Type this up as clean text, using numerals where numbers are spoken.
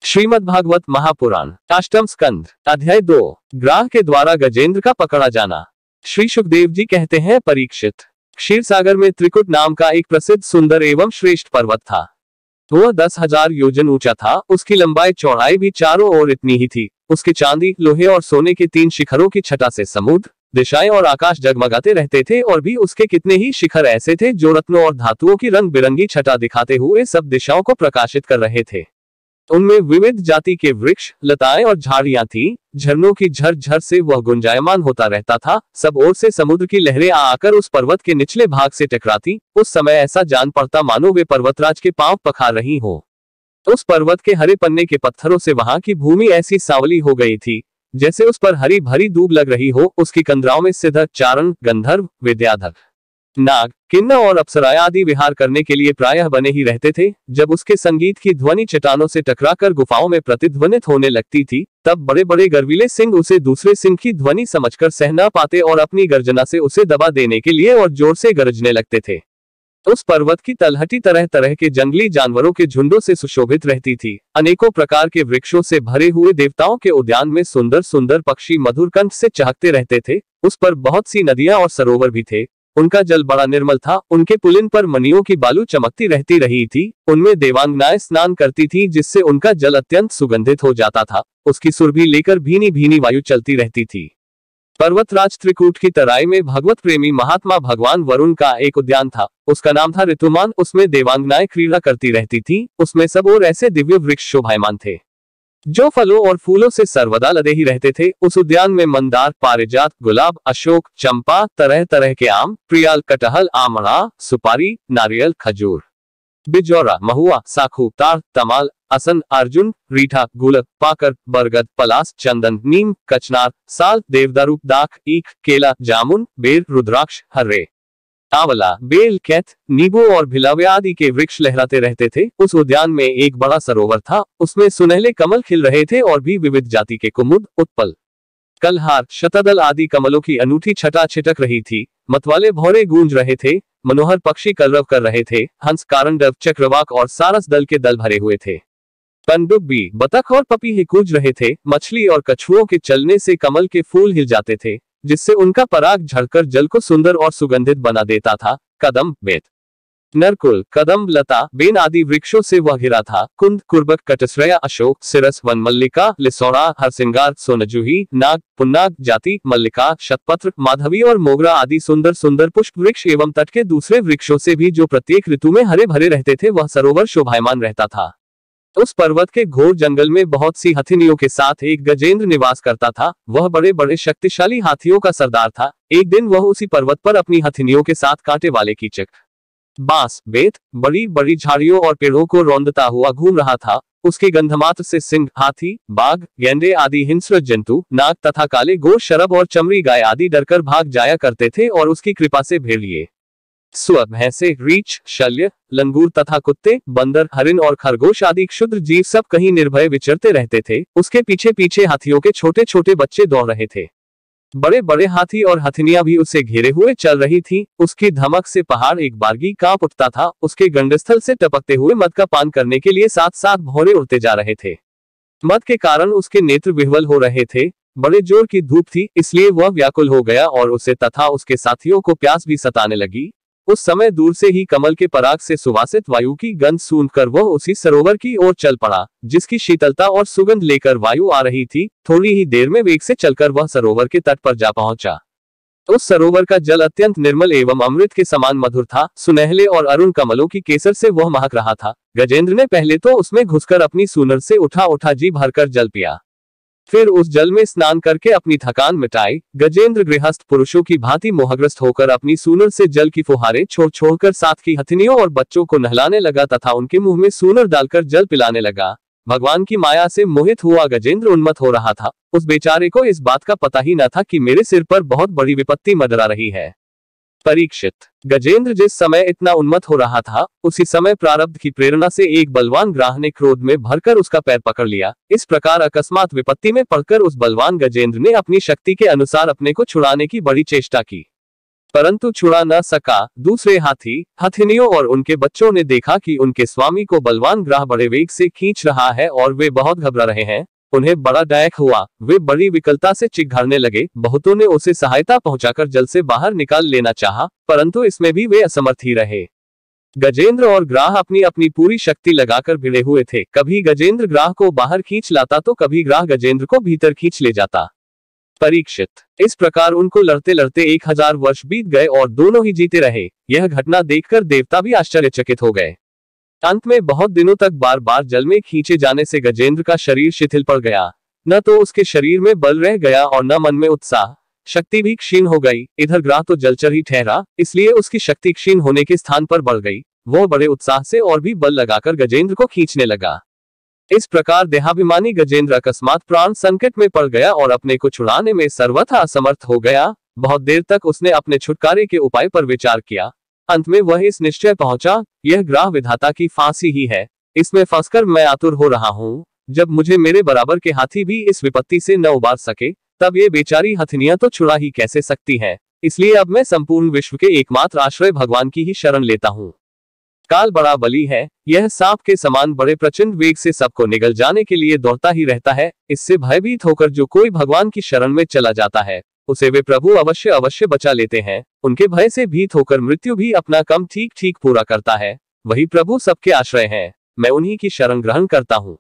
श्रीमद्भागवत महापुराण अष्टम स्कंद अध्याय 2 ग्राह के द्वारा गजेंद्र का पकड़ा जाना। श्री सुखदेव जी कहते हैं, परीक्षित, क्षीर सागर में त्रिकुट नाम का एक प्रसिद्ध सुंदर एवं श्रेष्ठ पर्वत था। वह 10,000 योजन ऊंचा था। उसकी लंबाई चौड़ाई भी चारों ओर इतनी ही थी। उसके चांदी, लोहे और सोने के 3 शिखरों की छटा से समुद्र, दिशाएं और आकाश जगमगाते रहते थे। और भी उसके कितने ही शिखर ऐसे थे जो रत्नों और धातुओं की रंग बिरंगी छटा दिखाते हुए सब दिशाओं को प्रकाशित कर रहे थे। उनमें विविध जाति के वृक्ष, लताएं और झाड़ियां थीं। झरनों की झरझर से वह गुंजायमान होता रहता था। सब ओर से समुद्र की लहरें आकर उस पर्वत के निचले भाग से टकराती। उस समय ऐसा जान पड़ता मानो वे पर्वतराज के पांव पखार रही हो। उस पर्वत के हरे पन्ने के पत्थरों से वहां की भूमि ऐसी सांवली हो गई थी जैसे उस पर हरी भरी दूब लग रही हो। उसकी कंदराओं में सिद्धर, चारण, गंधर्व, विद्याधर, नाग, किन्नर और अप्सराएं आदि विहार करने के लिए प्रायः बने ही रहते थे। जब उसके संगीत की ध्वनि चट्टानों से टकराकर गुफाओं में प्रतिध्वनित होने लगती थी, तब बड़े बड़े गर्वीले सिंह उसे दूसरे सिंह की ध्वनि समझकर सह न पाते और अपनी गर्जना से उसे दबा देने के लिए और जोर से गरजने लगते थे। उस पर्वत की तलहटी तरह तरह के जंगली जानवरों के झुंडों से सुशोभित रहती थी। अनेकों प्रकार के वृक्षों से भरे हुए देवताओं के उद्यान में सुंदर सुंदर पक्षी मधुर कंठ से चहकते रहते थे। उस पर बहुत सी नदियां और सरोवर भी थे। उनका जल बड़ा निर्मल था। उनके पुलिन पर मणियों की बालू चमकती रहती रही थी। उनमें देवांगनाएं स्नान करती थी जिससे उनका जल अत्यंत सुगंधित हो जाता था। उसकी सुरभि लेकर भीनी भीनी वायु चलती रहती थी। पर्वतराज त्रिकूट की तराई में भगवत प्रेमी महात्मा भगवान वरुण का एक उद्यान था। उसका नाम था ऋतुमान। उसमें देवांगनाएं क्रीड़ा करती रहती थीं। उसमें सब और ऐसे दिव्य वृक्ष शोभायमान थे जो फलों और फूलों से सर्वदा लदे ही रहते थे। उस उद्यान में मंदार, पारिजात, गुलाब, अशोक, चंपा, तरह तरह के आम, प्रियाल, कटहल, आमड़ा, सुपारी, नारियल, खजूर, बिजौरा, महुआ, साखू, ताड़, तमाल, असन, अर्जुन, रीठा, गुलक, पाकर, बरगद, पलास, चंदन, नीम, कचनार, साल, देवदारू, दाख, ईख, केला, जामुन, बेर, रुद्राक्ष, हर्रे, आंवला, बेल, कैथ, नींबू और भिलावे आदि के वृक्ष लहराते रहते थे। उस उद्यान में एक बड़ा सरोवर था। उसमें सुनहले कमल खिल रहे थे और भी विविध जाति के कुमुद, उत्पल, कलहार, शतदल आदि कमलों की अनूठी छटा छिटक रही थी। मतवाले भौरे गूंज रहे थे। मनोहर पक्षी कलरव कर रहे थे। हंस, कारंडव, चक्रवाक और सारस दल के दल भरे हुए थे। पनडुब्बी, बतख और पपीहे कूज रहे थे। मछली और कछुओं के चलने से कमल के फूल हिल जाते थे जिससे उनका पराग झड़कर जल को सुंदर और सुगंधित बना देता था। कदम, बेत, नरकुल, कदम, लता, बेन आदि वृक्षों से वह घिरा था। कुंद, कुर्बक, कटस्रया, अशोक, सिरस, वनमल्लिका, लिसौड़ा, हरसिंगार, सोनजूही, नाग, पुन्नाग जाति, मल्लिका, शतपत्र, माधवी और मोगरा आदि सुंदर सुंदर पुष्प वृक्ष एवं तट के दूसरे वृक्षों से भी जो प्रत्येक ऋतु में हरे भरे रहते थे, वह सरोवर शोभायमान रहता था। उस पर्वत के घोर जंगल में बहुत सी हथिनियों के साथ एक गजेंद्र निवास करता था। वह बड़े बड़े शक्तिशाली हाथियों का सरदार था। एक दिन वह उसी पर्वत पर अपनी हथिनियों के साथ कांटे वाले कीचक, बांस, बेत, बड़ी बड़ी झाड़ियों और पेड़ों को रौंदता हुआ घूम रहा था। उसके गंधमात्र से सिंह, हाथी, बाघ, गैंडे आदि हिंस्र जंतु, नाग तथा काले गोर, शरभ और चमड़ी गाय आदि डरकर भाग जाया करते थे और उसकी कृपा से भेड़िए, सुअर, भैंसे, रीछ, शल्य, लंगूर तथा कुत्ते, बंदर, हरिण और खरगोश आदि क्षुद्र जीव सब कहीं निर्भय विचरते रहते थे। उसके पीछे पीछे हाथियों के छोटे छोटे बच्चे दौड़ रहे थे। बड़े बड़े हाथी और हथिनियां भी उसे घेरे हुए चल रही थीं। उसकी धमक से पहाड़ एक बारगी कांप उठता था। उसके गंडस्थल से टपकते हुए मद का पान करने के लिए साथ साथ भौरे उड़ते जा रहे थे। मद के कारण उसके नेत्र विह्वल हो रहे थे। बड़े जोर की धूप थी, इसलिए वह व्याकुल हो गया और उसे तथा उसके साथियों को प्यास भी सताने लगी। उस समय दूर से ही कमल के पराग से सुवासित वायु की गंध सूंघकर वह उसी सरोवर की ओर चल पड़ा जिसकी शीतलता और सुगंध लेकर वायु आ रही थी। थोड़ी ही देर में वेग से चलकर वह सरोवर के तट पर जा पहुंचा। उस सरोवर का जल अत्यंत निर्मल एवं अमृत के समान मधुर था। सुनहले और अरुण कमलों की केसर से वह महक रहा था। गजेंद्र ने पहले तो उसमें घुसकर अपनी सूनर से उठा उठा जी भरकर जल पिया। फिर उस जल में स्नान करके अपनी थकान मिटाई। गजेंद्र गृहस्थ पुरुषों की भांति मोहग्रस्त होकर अपनी सूनर से जल की फुहारें छोड़ छोड़कर साथ की हथिनियों और बच्चों को नहलाने लगा तथा उनके मुंह में सूनर डालकर जल पिलाने लगा। भगवान की माया से मोहित हुआ गजेंद्र उन्मत्त हो रहा था। उस बेचारे को इस बात का पता ही न था कि मेरे सिर पर बहुत बड़ी विपत्ति मंडरा रही है। परीक्षित, गजेंद्र जिस समय इतना उन्मत्त हो रहा था, उसी समय प्रारब्ध की प्रेरणा से एक बलवान ग्राह ने क्रोध में भरकर उसका पैर पकड़ लिया। इस प्रकार अकस्मात विपत्ति में पड़कर उस बलवान गजेंद्र ने अपनी शक्ति के अनुसार अपने को छुड़ाने की बड़ी चेष्टा की। परंतु छुड़ा न सका। दूसरे हाथी हथिनियों और उनके बच्चों ने देखा कि उनके स्वामी को बलवान ग्राह बड़े वेग से खींच रहा है और वे बहुत घबरा रहे हैं। उन्हें बड़ा डैक हुआ। वे बड़ी विकलता से चिघाड़ने लगे। बहुतों ने उसे सहायता पहुंचाकर जल से बाहर निकाल लेना चाहा, परंतु इसमें भी वे असमर्थ ही रहे। गजेंद्र और ग्राह अपनी अपनी पूरी शक्ति लगाकर भिड़े हुए थे। कभी गजेंद्र ग्राह को बाहर खींच लाता तो कभी ग्राह गजेंद्र को भीतर खींच ले जाता। परीक्षित। इस प्रकार उनको लड़ते लड़ते 1000 वर्ष बीत गए और दोनों ही जीते रहे। यह घटना देखकर देवता भी आश्चर्यचकित हो गए। अंत में बहुत दिनों तक बार बार जल में खींचे जाने से गजेंद्र का शरीर शिथिल पड़ गया। न तो उसके शरीर में बल रह गया और न मन में उत्साह, शक्ति भी क्षीण हो गई। इधर ग्राह तो जलचर ही ठहरा, इसलिए उसकी शक्ति क्षीण होने के स्थान पर बढ़ गई। वो बड़े उत्साह से और भी बल लगाकर गजेंद्र को खींचने लगा। इस प्रकार देहाभिमानी गजेंद्र अकस्मात प्राण संकट में पड़ गया और अपने को छुड़ाने में सर्वथा असमर्थ हो गया। बहुत देर तक उसने अपने छुटकारे के उपाय पर विचार किया। अंत में वह इस निश्चय पहुंचा, यह ग्राह विधाता की फांसी ही है। इसमें फंसकर मैं आतुर हो रहा हूँ। जब मुझे मेरे बराबर के हाथी भी इस विपत्ति से न उबार सके, तब ये बेचारी हथिनियां तो छुड़ा ही कैसे सकती हैं। इसलिए अब मैं संपूर्ण विश्व के एकमात्र आश्रय भगवान की ही शरण लेता हूँ। काल बड़ा बली है। यह सांप के समान बड़े प्रचंड वेग से सबको निगल जाने के लिए दौड़ता ही रहता है। इससे भयभीत होकर जो कोई भगवान की शरण में चला जाता है, उसे वे प्रभु अवश्य अवश्य बचा लेते हैं। उनके भय से भीत होकर मृत्यु भी अपना काम ठीक ठीक पूरा करता है। वही प्रभु सबके आश्रय हैं। मैं उन्हीं की शरण ग्रहण करता हूँ।